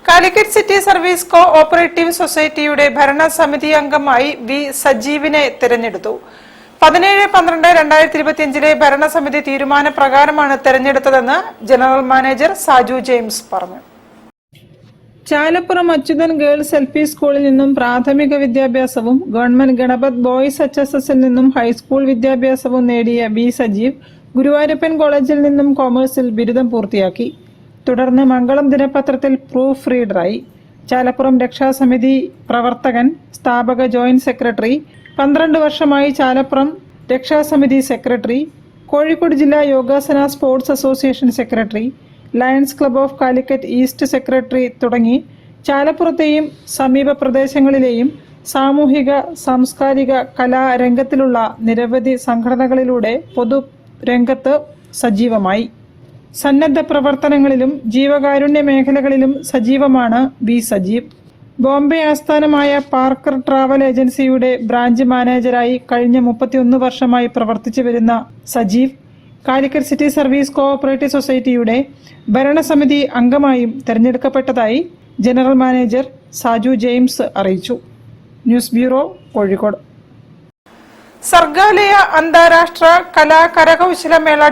Calicut city service co operative സൊസൈറ്റിയുടെ ഭരണസമിതി അംഗമായി വി സജീവിനെ തെരഞ്ഞെടുത്തു. 17-12-2025 ഭരണസമിതി തീരുമാനപ്രകാരമാണ് തെരഞ്ഞെടുത്തതെന്ന് ജനറൽ മാനേജർ സാജു ജെയിംസ് പറഞ്ഞു. Chalappuram Achuthan girls LP. സ്കൂളിൽ നിന്നും പ്രാഥമിക വിദ്യാഭ്യാസവും ഗവൺമെന്റ് ഗണപത് ബോയ്സ് HSSൽ നിന്നും ഹൈസ്കൂൾ വിദ്യാഭ്യാസവും നേടിയ വി സജീവ് ഗുരുവായൂരപ്പൻ കോളേജിൽ നിന്നും കൊമേഴ്സിൽ ബിരുദം പൂർത്തിയാക്കി. തുടർന്ന് മംഗളം ദിനപത്രത്തിൽ പ്രൂഫ് റീഡറായി. ചാലപ്പുറം രക്ഷാസമിതി പ്രവർത്തകൻ, സ്ഥാപക ജോയിന്റ് സെക്രട്ടറി, 12 വർഷമായി ചാലപ്പുറം രക്ഷാസമിതി സെക്രട്ടറി, കോഴിക്കോട് ജില്ലാ യോഗാസന sports association secretary, lions club of Calicut east secretary തുടങ്ങി ചാലപ്പുറത്തെയും സമീപ പ്രദേശങ്ങളിലെയും സാമൂഹിക, സാംസ്കാരിക, കലാരംഗത്തിലുള്ള നിരവധി സംഘടനകളിലൂടെ പൊതുരംഗത്ത് സജീവമായി. സന്നദ്ധ പ്രവർത്തനങ്ങളിലും ജീവകാരുണ്യ മേഖലകളിലും സജീവമാണ് വി സജീവ്. ബോംബെ ആസ്ഥാനമായ പാർക്കർ ട്രാവൽ ഏജൻസിയുടെ ബ്രാഞ്ച് മാനേജരായി കഴിഞ്ഞ 31 വർഷമായി പ്രവർത്തിച്ചു വരുന്ന Sajeev Calicut city service co operative സൊസൈറ്റിയുടെ ഭരണസമിതി അംഗമായും തെരഞ്ഞെടുക്കപ്പെട്ടതായി ജനറൽ മാനേജർ സാജു ജെയിംസ് അറിയിച്ചു. News bureau, Kozhikode. സർഗാലയ അന്താരാഷ്ട്ര കലാ കരകൗശല മേള